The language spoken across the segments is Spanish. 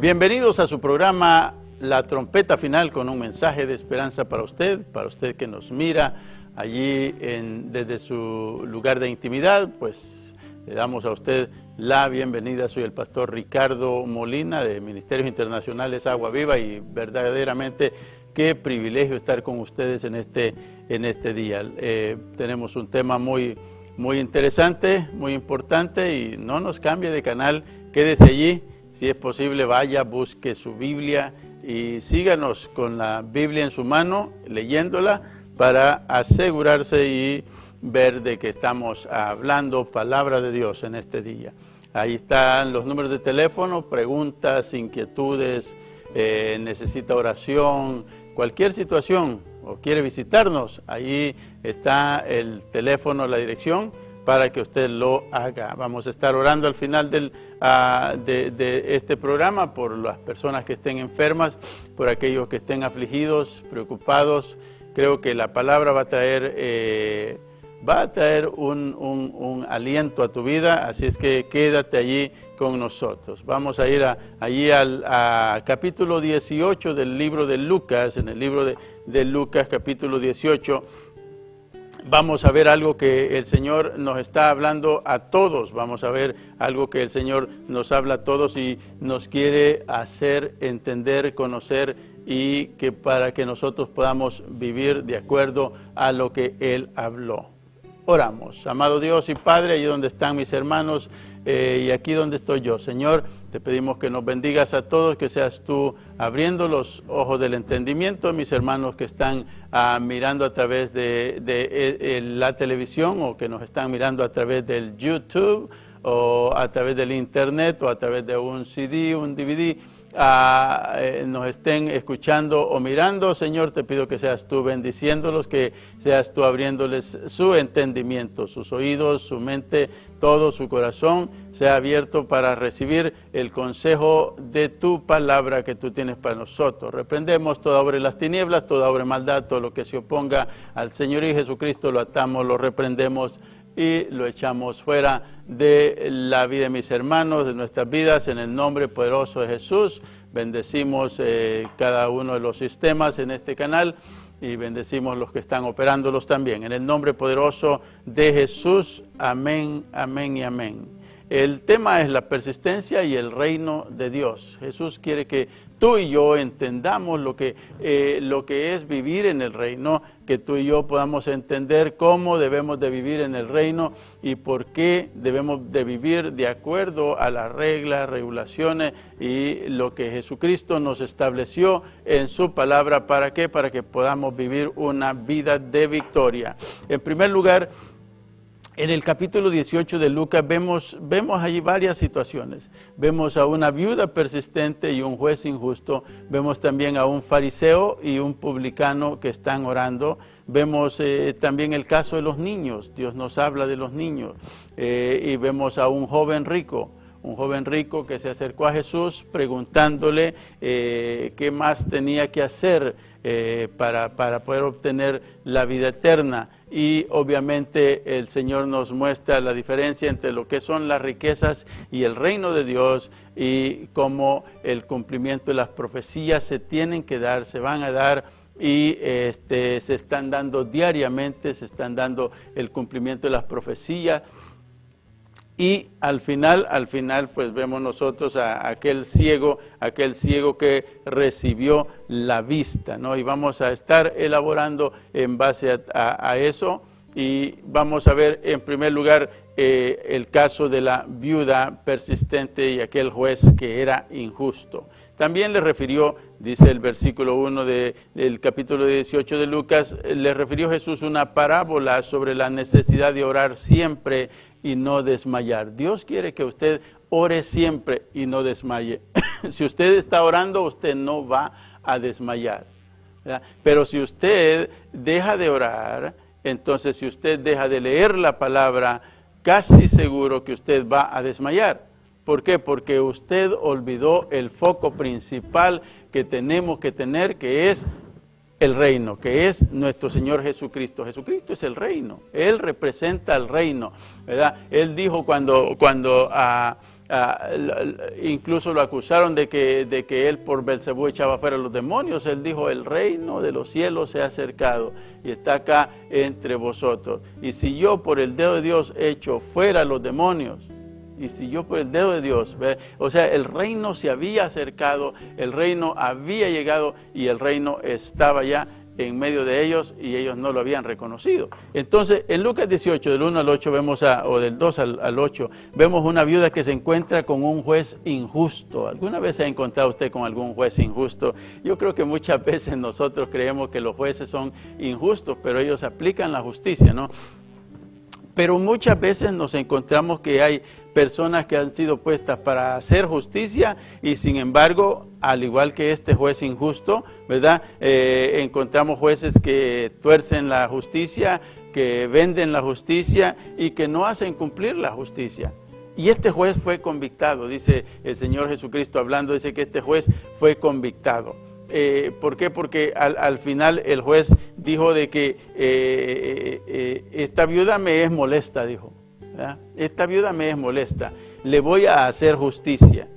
Bienvenidos a su programa La Trompeta Final, con un mensaje de esperanza para usted que nos mira allí desde su lugar de intimidad. Pues le damos a usted la bienvenida. Soy el pastor Ricardo Molina de Ministerios Internacionales Agua Viva, y verdaderamente qué privilegio estar con ustedes en este día. Tenemos un tema muy interesante, muy importante, y no nos cambie de canal, quédese allí. Si es posible, vaya, busque su Biblia y síganos con la Biblia en su mano, leyéndola, para asegurarse y ver de que estamos hablando palabra de Dios en este día. Ahí están los números de teléfono, preguntas, inquietudes, necesita oración, cualquier situación, o quiere visitarnos, ahí está el teléfono, la dirección, para que usted lo haga. Vamos a estar orando al final de este programa por las personas que estén enfermas, por aquellos que estén afligidos, preocupados. Creo que la palabra va a traer un aliento a tu vida, así es que quédate allí con nosotros. Vamos a ir allí al capítulo 18 del libro de Lucas. En el libro de Lucas, capítulo 18, vamos a ver algo que el Señor nos está hablando a todos. Vamos a ver algo que el Señor nos habla a todos y nos quiere hacer entender, conocer, y que para que nosotros podamos vivir de acuerdo a lo que Él habló. Oramos. Amado Dios y Padre, allí donde están mis hermanos y aquí donde estoy yo, Señor, te pedimos que nos bendigas a todos, que seas tú abriendo los ojos del entendimiento. Mis hermanos que están mirando a través de la televisión, o que nos están mirando a través del YouTube, o a través del internet, o a través de un CD, un DVD, nos estén escuchando o mirando, Señor, te pido que seas tú bendiciéndolos, que seas tú abriéndoles su entendimiento, sus oídos, su mente, todo su corazón sea abierto para recibir el consejo de tu palabra que tú tienes para nosotros. Reprendemos toda obra de las tinieblas, toda obra de maldad, todo lo que se oponga al Señor y Jesucristo, lo atamos, lo reprendemos y lo echamos fuera de la vida de mis hermanos, de nuestras vidas, en el nombre poderoso de Jesús. Bendecimos cada uno de los sistemas en este canal, y bendecimos los que están operándolos también. En el nombre poderoso de Jesús, amén, amén y amén. El tema es la persistencia y el reino de Dios. Jesús quiere que tú y yo entendamos lo que es vivir en el reino, que tú y yo podamos entender cómo debemos de vivir en el reino y por qué debemos de vivir de acuerdo a las reglas, regulaciones y lo que Jesucristo nos estableció en su palabra. ¿Para qué? Para que podamos vivir una vida de victoria. En primer lugar, en el capítulo 18 de Lucas vemos allí varias situaciones. Vemos a una viuda persistente y un juez injusto. Vemos también a un fariseo y un publicano que están orando. Vemos también el caso de los niños. Dios nos habla de los niños. Y vemos a un joven rico que se acercó a Jesús preguntándole qué más tenía que hacer para poder obtener la vida eterna. Y obviamente el Señor nos muestra la diferencia entre lo que son las riquezas y el reino de Dios, y cómo el cumplimiento de las profecías se tienen que dar, se van a dar, y se están dando diariamente, se están dando el cumplimiento de las profecías. Y al final, pues vemos nosotros a aquel ciego que recibió la vista, ¿no? Y vamos a estar elaborando en base a eso, y vamos a ver en primer lugar el caso de la viuda persistente y aquel juez que era injusto. También le refirió, dice el versículo 1 del capítulo 18 de Lucas, le refirió Jesús una parábola sobre la necesidad de orar siempre y no desmayar. Dios quiere que usted ore siempre y no desmaye. Si usted está orando, usted no va a desmayar, ¿verdad? Pero si usted deja de orar, entonces si usted deja de leer la palabra, casi seguro que usted va a desmayar. ¿Por qué? Porque usted olvidó el foco principal que tenemos que tener, que es el reino, que es nuestro Señor Jesucristo. Jesucristo es el reino, Él representa el reino, ¿verdad? Él dijo cuando incluso lo acusaron de que él por Belcebú echaba fuera a los demonios. Él dijo, el reino de los cielos se ha acercado y está acá entre vosotros. Y si yo por el dedo de Dios echo fuera a los demonios, y si yo por el dedo de Dios, ¿ve? O sea, el reino se había acercado, el reino había llegado y el reino estaba ya en medio de ellos y ellos no lo habían reconocido. Entonces, en Lucas 18, del 1 al 8, o del 2 al 8, vemos una viuda que se encuentra con un juez injusto. ¿Alguna vez se ha encontrado usted con algún juez injusto? Yo creo que muchas veces nosotros creemos que los jueces son injustos, pero ellos aplican la justicia, ¿no? Pero muchas veces nos encontramos que hay personas que han sido puestas para hacer justicia y sin embargo, al igual que este juez injusto, ¿verdad? Encontramos jueces que tuercen la justicia, que venden la justicia y que no hacen cumplir la justicia. Y este juez fue convictado, dice el Señor Jesucristo hablando, dice que este juez fue convictado. ¿Por qué? Porque al final el juez dijo de que esta viuda me es molesta, dijo. ¿Verdad? Esta viuda me es molesta, le voy a hacer justicia.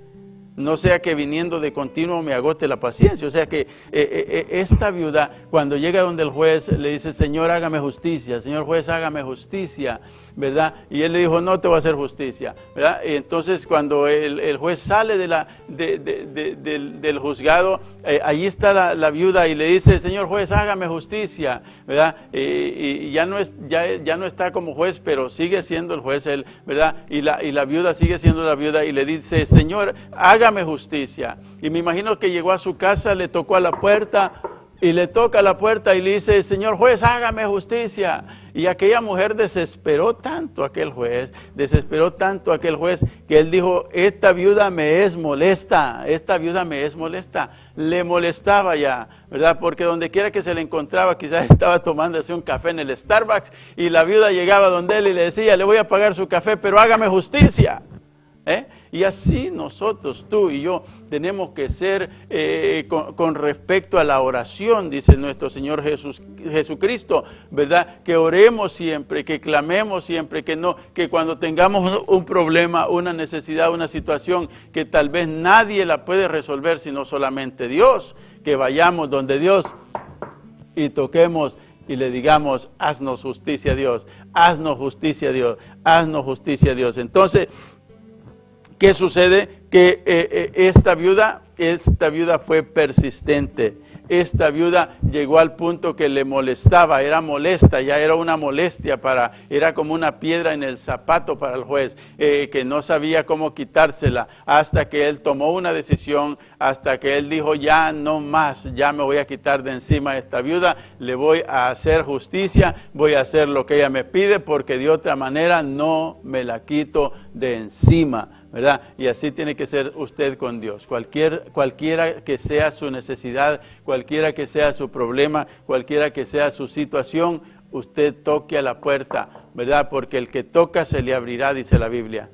No sea que viniendo de continuo me agote la paciencia. O sea que esta viuda, cuando llega donde el juez, le dice, Señor, hágame justicia, Señor juez, hágame justicia, ¿verdad? Y él le dijo, no te voy a hacer justicia, ¿verdad? Y entonces cuando el juez sale del juzgado, allí está la viuda y le dice, Señor juez, hágame justicia, ¿verdad? Y ya no está como juez, pero sigue siendo el juez él, ¿verdad? Y la viuda sigue siendo la viuda y le dice, Señor, hágame justicia. Y me imagino que llegó a su casa, le tocó a la puerta y le toca a la puerta y le dice, Señor juez, hágame justicia. Y aquella mujer desesperó tanto a aquel juez, que él dijo, esta viuda me es molesta, le molestaba ya, ¿verdad? Porque donde quiera que se le encontraba, quizás estaba tomándose un café en el Starbucks y la viuda llegaba donde él y le decía, le voy a pagar su café, pero hágame justicia. Y así nosotros, tú y yo, tenemos que ser con respecto a la oración, dice nuestro Señor Jesucristo, ¿verdad? Que oremos siempre, que clamemos siempre, que cuando tengamos un problema, una necesidad, una situación que tal vez nadie la puede resolver sino solamente Dios, que vayamos donde Dios y toquemos y le digamos, haznos justicia Dios, haznos justicia Dios, haznos justicia Dios. Entonces, ¿qué sucede? Que esta viuda fue persistente. Esta viuda llegó al punto que le molestaba, era molesta, ya era una molestia era como una piedra en el zapato para el juez, que no sabía cómo quitársela, hasta que él tomó una decisión, hasta que él dijo, ya no más, ya me voy a quitar de encima a esta viuda, le voy a hacer justicia, voy a hacer lo que ella me pide, porque de otra manera no me la quito de encima, ¿verdad? Y así tiene que ser usted con Dios. Cualquiera que sea su necesidad, cualquiera que sea su problema, cualquiera que sea su situación, usted toque a la puerta, ¿verdad? Porque el que toca se le abrirá, dice la Biblia.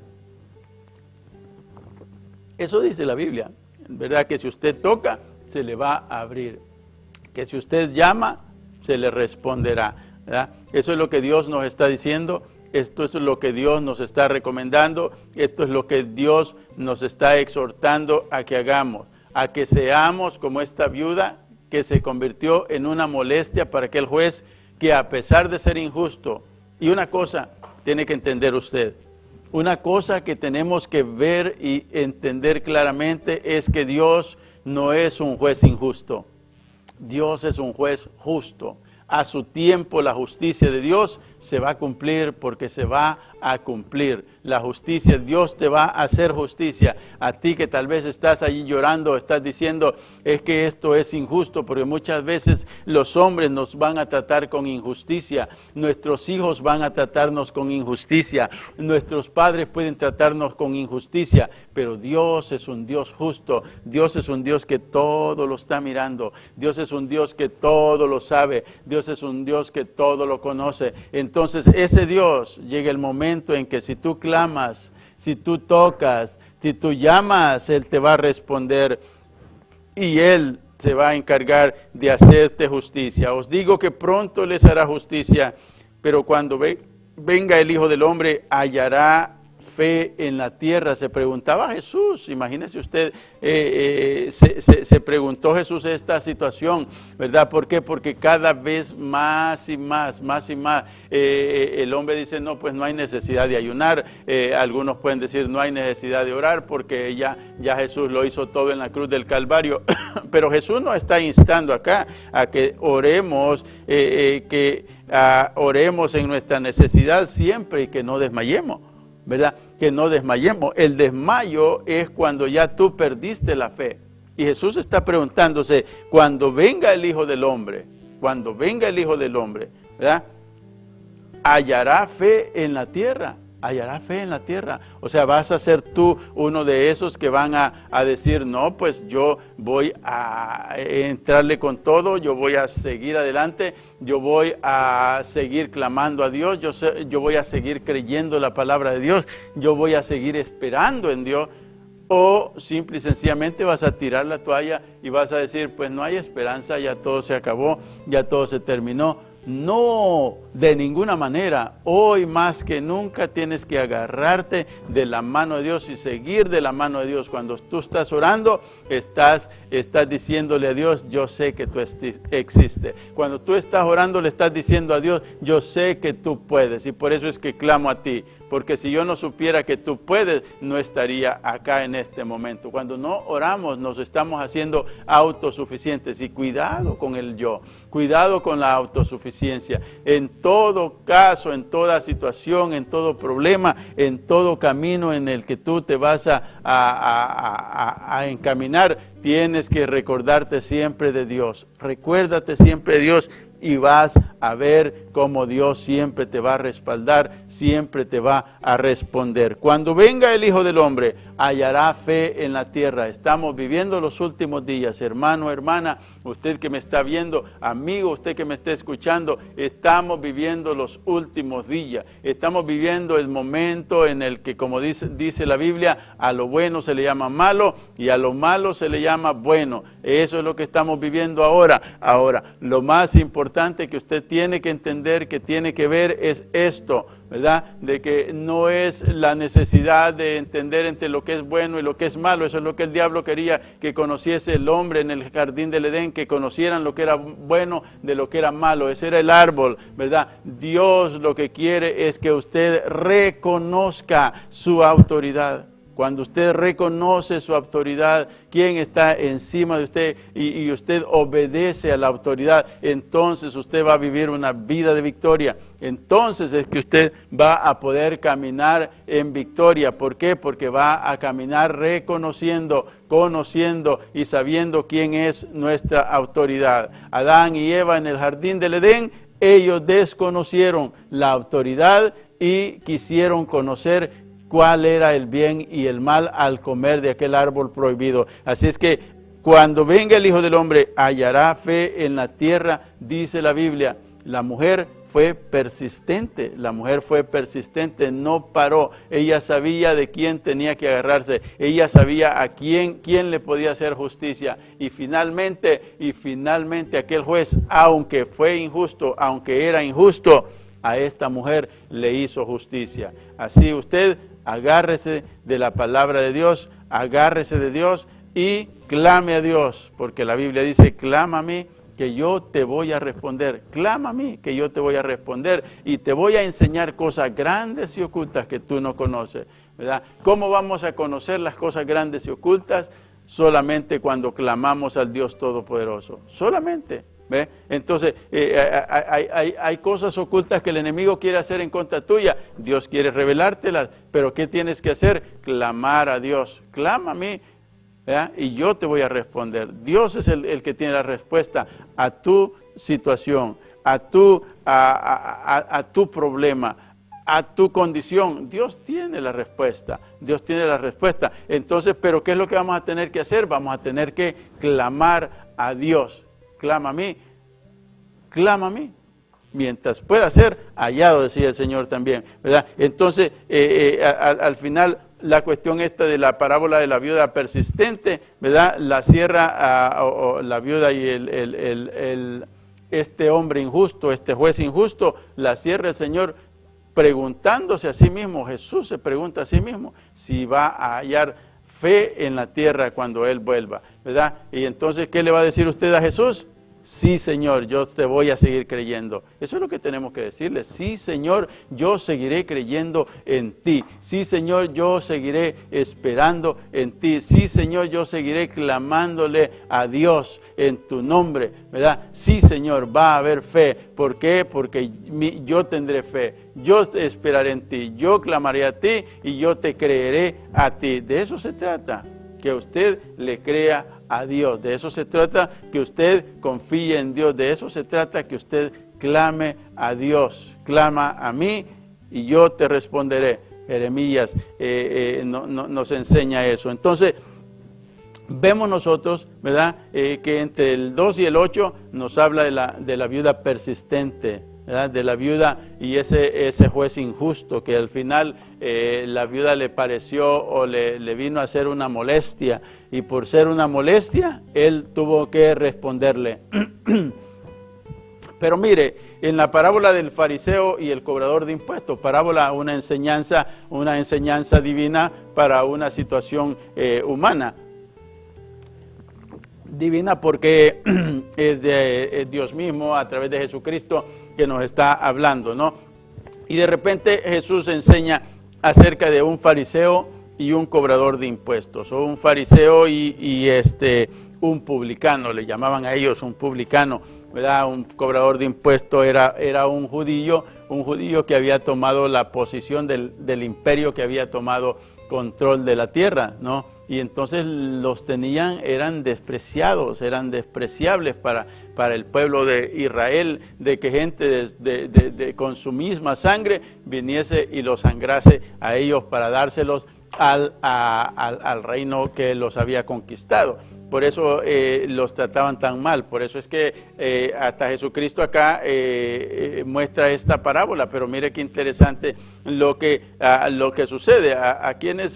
Eso dice la Biblia, ¿verdad? Que si usted toca, se le va a abrir. Que si usted llama, se le responderá, ¿verdad? Eso es lo que Dios nos está diciendo. Esto es lo que Dios nos está recomendando, esto es lo que Dios nos está exhortando a que hagamos, a que seamos como esta viuda que se convirtió en una molestia para aquel juez que a pesar de ser injusto, y una cosa tiene que entender usted, una cosa que tenemos que ver y entender claramente es que Dios no es un juez injusto, Dios es un juez justo. A su tiempo la justicia de Dios se va a cumplir porque se va a cumplir. La justicia, Dios te va a hacer justicia. A ti que tal vez estás allí llorando, estás diciendo, es que esto es injusto, porque muchas veces los hombres nos van a tratar con injusticia, nuestros hijos van a tratarnos con injusticia, nuestros padres pueden tratarnos con injusticia, pero Dios es un Dios justo, Dios es un Dios que todo lo está mirando, Dios es un Dios que todo lo sabe, Dios es un Dios que todo lo conoce. Entonces ese Dios, llega el momento en que si tú clamas, si tú tocas, si tú llamas, Él te va a responder y Él se va a encargar de hacerte justicia. Os digo que pronto les hará justicia, pero cuando venga el Hijo del Hombre, hallará fe en la tierra? Se preguntaba Jesús. Imagínese usted, se preguntó Jesús esta situación, ¿verdad? ¿Por qué? Porque cada vez más y más, el hombre dice, no, pues no hay necesidad de ayunar. Algunos pueden decir, no hay necesidad de orar porque ya Jesús lo hizo todo en la cruz del Calvario. Pero Jesús nos está instando acá a que oremos, oremos en nuestra necesidad siempre y que no desmayemos, ¿verdad? Que no desmayemos. El desmayo es cuando ya tú perdiste la fe. Y Jesús está preguntándose, cuando venga el Hijo del Hombre, ¿verdad? ¿Hallará fe en la tierra? ¿Hallará fe en la tierra? O sea, vas a ser tú uno de esos que van a decir, no, pues yo voy a entrarle con todo, yo voy a seguir adelante, yo voy a seguir clamando a Dios, yo voy a seguir creyendo la palabra de Dios, yo voy a seguir esperando en Dios. O simple y sencillamente vas a tirar la toalla y vas a decir, pues no hay esperanza, ya todo se acabó, ya todo se terminó. No, de ninguna manera. Hoy más que nunca tienes que agarrarte de la mano de Dios y seguir de la mano de Dios. Cuando tú estás orando, estás diciéndole a Dios, yo sé que tú existes. Cuando tú estás orando, le estás diciendo a Dios, yo sé que tú puedes. Y por eso es que clamo a ti. Porque si yo no supiera que tú puedes, no estaría acá en este momento. Cuando no oramos, nos estamos haciendo autosuficientes. Y cuidado con el yo, cuidado con la autosuficiencia. En todo caso, en toda situación, en todo problema, en todo camino en el que tú te vas a encaminar, tienes que recordarte siempre de Dios. Recuérdate siempre de Dios. Y vas a ver cómo Dios siempre te va a respaldar, siempre te va a responder. Cuando venga el Hijo del Hombre, hallará fe en la tierra. Estamos viviendo los últimos días, hermano, hermana, usted que me está viendo, amigo, usted que me está escuchando, estamos viviendo los últimos días. Estamos viviendo el momento en el que, como dice la Biblia, a lo bueno se le llama malo y a lo malo se le llama bueno. Eso es lo que estamos viviendo ahora. Ahora, lo más importante que usted tiene que entender, que tiene que ver es esto, ¿verdad? De que no es la necesidad de entender entre lo que es bueno y lo que es malo. Eso es lo que el diablo quería que conociese el hombre en el jardín del Edén, que conocieran lo que era bueno de lo que era malo. Ese era el árbol, ¿verdad? Dios lo que quiere es que usted reconozca su autoridad. Cuando usted reconoce su autoridad, quién está encima de usted y usted obedece a la autoridad, entonces usted va a vivir una vida de victoria. Entonces es que usted va a poder caminar en victoria. ¿Por qué? Porque va a caminar reconociendo, conociendo y sabiendo quién es nuestra autoridad. Adán y Eva en el jardín del Edén, ellos desconocieron la autoridad y quisieron conocer cuál era el bien y el mal al comer de aquel árbol prohibido. Así es que cuando venga el Hijo del Hombre, hallará fe en la tierra, dice la Biblia. La mujer fue persistente, no paró. Ella sabía de quién tenía que agarrarse, ella sabía a quién le podía hacer justicia. Y finalmente aquel juez, aunque fue injusto, aunque era injusto, a esta mujer le hizo justicia. Así usted agárrese de la palabra de Dios, agárrese de Dios y clame a Dios, porque la Biblia dice, clama a mí que yo te voy a responder, clama a mí que yo te voy a responder y te voy a enseñar cosas grandes y ocultas que tú no conoces, ¿verdad? ¿Cómo vamos a conocer las cosas grandes y ocultas? Solamente cuando clamamos al Dios Todopoderoso, solamente. ¿Ve? Entonces, hay cosas ocultas que el enemigo quiere hacer en contra tuya. Dios quiere revelártelas, pero ¿qué tienes que hacer? Clamar a Dios. Clama a mí, ¿verdad? Y yo te voy a responder. Dios es el que tiene la respuesta a tu situación, a tu problema, a tu condición. Dios tiene la respuesta. Dios tiene la respuesta. Entonces, ¿pero qué es lo que vamos a tener que hacer? Vamos a tener que clamar a Dios. Clama a mí, mientras pueda ser hallado, decía el Señor también, ¿verdad? Entonces, al final, la cuestión esta de la parábola de la viuda persistente, ¿verdad? La cierra la viuda y este hombre injusto, este juez injusto, la cierra el Señor preguntándose a sí mismo, Jesús se pregunta a sí mismo si va a hallar fe en la tierra cuando Él vuelva, ¿verdad? Y entonces, ¿qué le va a decir usted a Jesús? Sí, Señor, yo te voy a seguir creyendo. Eso es lo que tenemos que decirle. Sí, Señor, yo seguiré creyendo en ti. Sí, Señor, yo seguiré esperando en ti. Sí, Señor, yo seguiré clamándole a Dios en tu nombre, ¿verdad? Sí, Señor, va a haber fe. ¿Por qué? Porque yo tendré fe. Yo esperaré en ti. Yo clamaré a ti y yo te creeré a ti. De eso se trata, que usted le crea a Dios. De eso se trata, que usted confíe en Dios. De eso se trata, que usted clame a Dios. Clama a mí y yo te responderé. Jeremías nos enseña eso. Entonces, vemos nosotros, ¿verdad? Que entre el 2 y el 8 nos habla de la viuda persistente, ¿verdad? De la viuda y ese juez injusto que al final la viuda le pareció o le vino a ser una molestia, y por ser una molestia él tuvo que responderle. Pero mire, en la parábola del fariseo y el cobrador de impuestos, parábola, una enseñanza divina para una situación humana. Divina porque es Dios mismo a través de Jesucristo que nos está hablando, ¿no? Y de repente Jesús enseña acerca de un fariseo y un cobrador de impuestos, o un fariseo y un publicano, le llamaban a ellos un publicano, ¿verdad? Un cobrador de impuestos era un judío que había tomado la posición del imperio, que había tomado control de la tierra, ¿no? Y entonces eran despreciados, eran despreciables para el pueblo de Israel, de que gente con su misma sangre viniese y los sangrase a ellos para dárselos al reino que los había conquistado. Por eso los trataban tan mal. Por eso es que hasta Jesucristo acá muestra esta parábola. Pero mire qué interesante lo que sucede.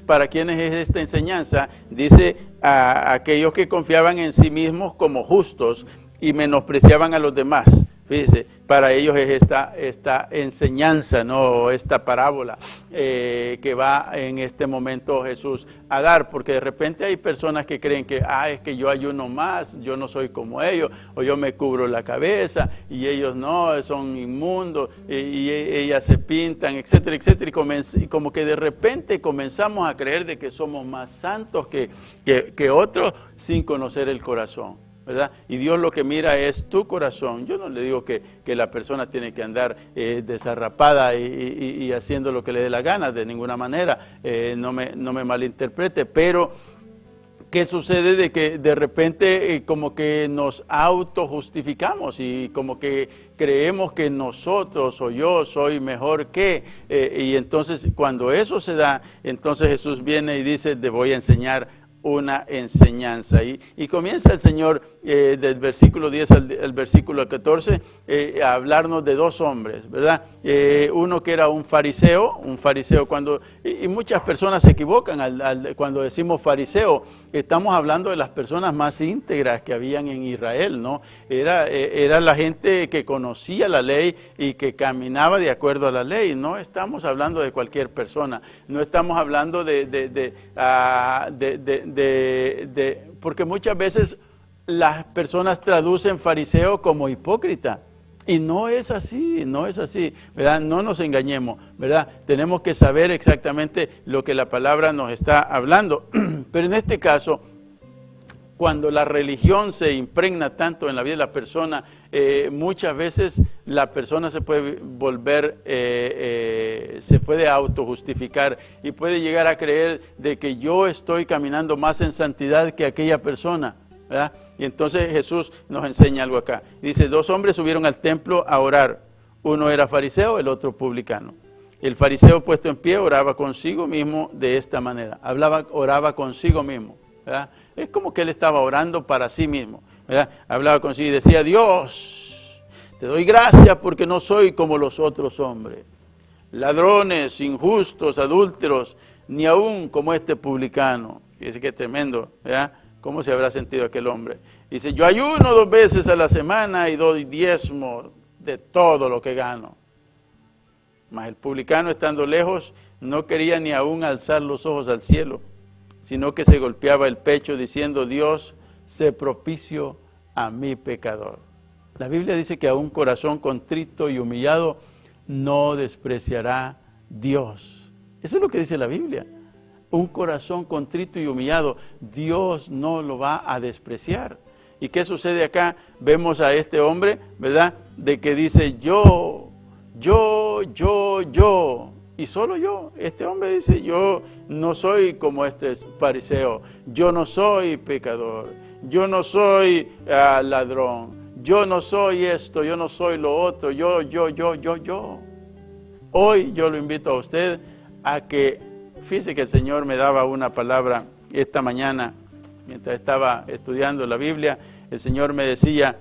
¿Para quiénes es esta enseñanza? Dice a aquellos que confiaban en sí mismos como justos y menospreciaban a los demás. Fíjese, para ellos es esta enseñanza, ¿no? Esta parábola que va en este momento Jesús a dar, porque de repente hay personas que creen que es que yo ayuno más, yo no soy como ellos, o yo me cubro la cabeza y ellos no, son inmundos, y ellas se pintan, etcétera, etcétera, y como que de repente comenzamos a creer de que somos más santos que otros sin conocer el corazón, ¿verdad? Y Dios lo que mira es tu corazón. Yo no le digo que la persona tiene que andar desarrapada y haciendo lo que le dé la gana, de ninguna manera, no me malinterprete, pero ¿qué sucede? De que de repente como que nos autojustificamos y como que creemos que nosotros o yo soy mejor que, y entonces cuando eso se da, entonces Jesús viene y dice, te voy a enseñar una enseñanza. Y comienza el Señor del versículo 10 al versículo 14 a hablarnos de dos hombres, ¿verdad? Uno que era un fariseo y muchas personas se equivocan cuando decimos fariseo, estamos hablando de las personas más íntegras que habían en Israel, ¿no? Era la gente que conocía la ley y que caminaba de acuerdo a la ley. No estamos hablando de cualquier persona, no estamos hablando porque muchas veces las personas traducen fariseo como hipócrita. Y no es así, ¿verdad? No nos engañemos, ¿verdad? Tenemos que saber exactamente lo que la palabra nos está hablando. Pero en este caso, cuando la religión se impregna tanto en la vida de la persona, muchas veces la persona se puede volver, se puede autojustificar y puede llegar a creer de que yo estoy caminando más en santidad que aquella persona, ¿verdad? Y entonces Jesús nos enseña algo acá. Dice, dos hombres subieron al templo a orar. Uno era fariseo, el otro publicano. El fariseo puesto en pie oraba consigo mismo de esta manera. Oraba consigo mismo, ¿verdad? Es como que él estaba orando para sí mismo, ¿verdad? Hablaba consigo y decía, Dios, te doy gracias porque no soy como los otros hombres. Ladrones, injustos, adúlteros, ni aún como este publicano. Fíjese qué tremendo, ¿verdad? ¿Cómo se habrá sentido aquel hombre? Dice, yo ayuno 2 veces a la semana y doy diezmo de todo lo que gano. Mas el publicano, estando lejos, no quería ni aún alzar los ojos al cielo, sino que se golpeaba el pecho diciendo: Dios, sé propicio a mi pecador. La Biblia dice que a un corazón contrito y humillado no despreciará Dios. Eso es lo que dice la Biblia. Un corazón contrito y humillado, Dios no lo va a despreciar. ¿Y qué sucede acá? Vemos a este hombre, ¿verdad? De que dice yo, y solo yo. Este hombre dice: yo no soy como este fariseo, yo no soy pecador, yo no soy ladrón, yo no soy esto, yo no soy lo otro, yo. Hoy yo lo invito a usted a que, fíjese que el Señor me daba una palabra esta mañana, mientras estaba estudiando la Biblia. El Señor me decía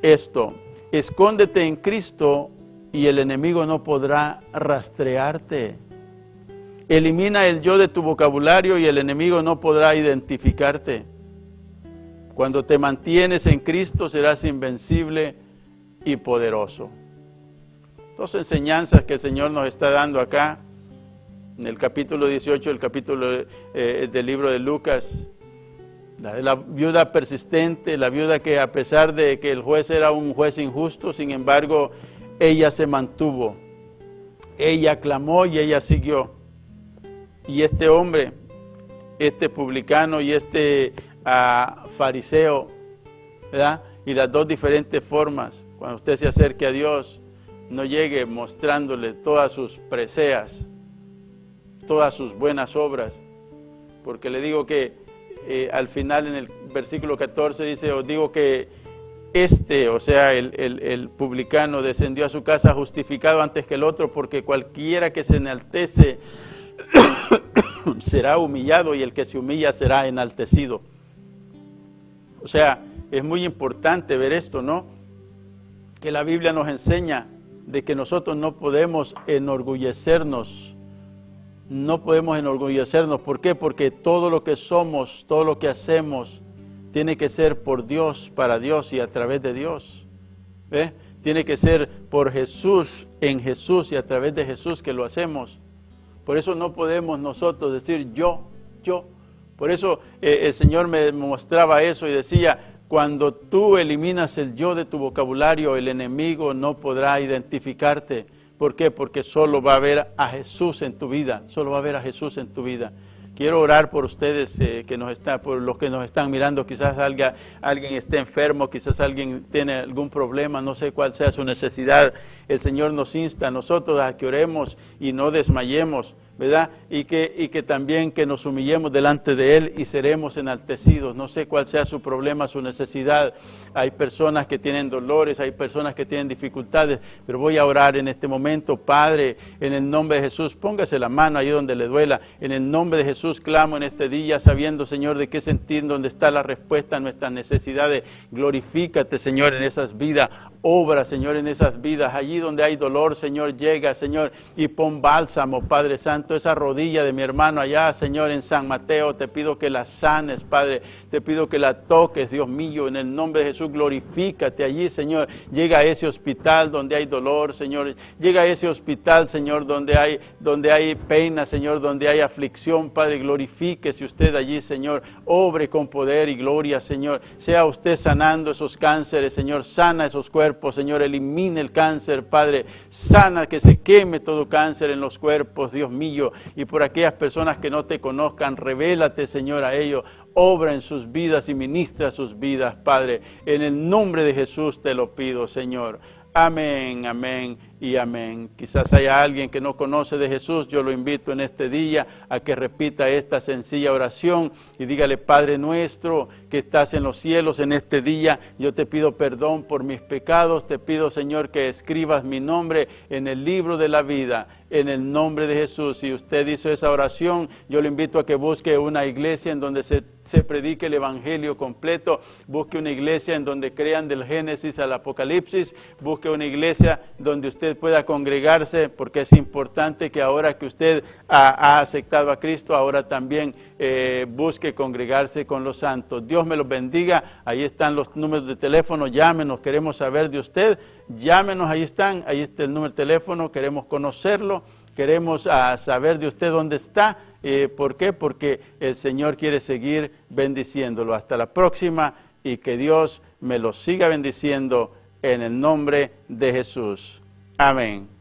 esto: escóndete en Cristo y el enemigo no podrá rastrearte. Elimina el yo de tu vocabulario y el enemigo no podrá identificarte. Cuando te mantienes en Cristo serás invencible y poderoso. Dos enseñanzas que el Señor nos está dando acá, en el capítulo 18, el capítulo del libro de Lucas. La de la viuda persistente, la viuda que, a pesar de que el juez era un juez injusto, sin embargo, ella se mantuvo. Ella clamó y ella siguió. Y este hombre, este publicano y este fariseo, ¿verdad? Y las dos diferentes formas, cuando usted se acerque a Dios, no llegue mostrándole todas sus preseas, todas sus buenas obras, porque le digo que al final en el versículo 14 dice: os digo que o sea, el publicano descendió a su casa justificado antes que el otro, porque cualquiera que se enaltece será humillado y el que se humilla será enaltecido. O sea, es muy importante ver esto, ¿no? Que la Biblia nos enseña de que nosotros no podemos enorgullecernos. No podemos enorgullecernos. ¿Por qué? Porque todo lo que somos, todo lo que hacemos, tiene que ser por Dios, para Dios y a través de Dios. Tiene que ser por Jesús, en Jesús y a través de Jesús que lo hacemos. Por eso no podemos nosotros decir yo. Por eso el Señor me mostraba eso y decía: cuando tú eliminas el yo de tu vocabulario, el enemigo no podrá identificarte. ¿Por qué? Porque solo va a ver a Jesús en tu vida, solo va a ver a Jesús en tu vida. Quiero orar por ustedes, por los que nos están mirando. Quizás alguien esté enfermo, quizás alguien tiene algún problema, no sé cuál sea su necesidad. El Señor nos insta a nosotros a que oremos y no desmayemos, ¿verdad? Y que también que nos humillemos delante de Él y seremos enaltecidos. No sé cuál sea su problema, su necesidad. Hay personas que tienen dolores, hay personas que tienen dificultades, pero voy a orar en este momento. Padre, en el nombre de Jesús, póngase la mano ahí donde le duela. En el nombre de Jesús clamo en este día, sabiendo, Señor, de qué sentir, donde está la respuesta a nuestras necesidades. Glorifícate, Señor, en esas vidas. Obra, Señor, en esas vidas. Allí donde hay dolor, Señor, llega, Señor, y pon bálsamo, Padre Santo. Esa rodilla de mi hermano allá, Señor, en San Mateo, te pido que la sanes, Padre. Te pido que la toques, Dios mío, en el nombre de Jesús. Glorifícate allí, Señor. Llega a ese hospital donde hay dolor, Señor. Llega a ese hospital, Señor, donde hay pena, Señor, donde hay aflicción, Padre. Glorifíquese usted allí, Señor. Obre con poder y gloria, Señor. Sea usted sanando esos cánceres, Señor. Sana esos cuerpos, Señor. Elimine el cáncer, Padre. Sana, que se queme todo cáncer en los cuerpos, Dios mío. Y por aquellas personas que no te conozcan, revélate, Señor, a ellos. Obra en sus vidas y ministra sus vidas, Padre. En el nombre de Jesús te lo pido, Señor. Amén, amén y amén. Quizás haya alguien que no conoce de Jesús. Yo lo invito en este día a que repita esta sencilla oración y dígale: Padre nuestro que estás en los cielos, en este día yo te pido perdón por mis pecados. Te pido, Señor, que escribas mi nombre en el libro de la vida, en el nombre de Jesús. Si usted hizo esa oración, yo le invito a que busque una iglesia en donde se predique el evangelio completo. Busque una iglesia en donde crean del Génesis al Apocalipsis. Busque una iglesia donde usted usted pueda congregarse, porque es importante que ahora que usted ha aceptado a Cristo, ahora también busque congregarse con los santos. Dios me los bendiga. Ahí están los números de teléfono, llámenos, queremos saber de usted. Llámenos, ahí está el número de teléfono, queremos conocerlo, queremos saber de usted dónde está. ¿Por qué? Porque el Señor quiere seguir bendiciéndolo. Hasta la próxima y que Dios me lo siga bendiciendo en el nombre de Jesús. Amén.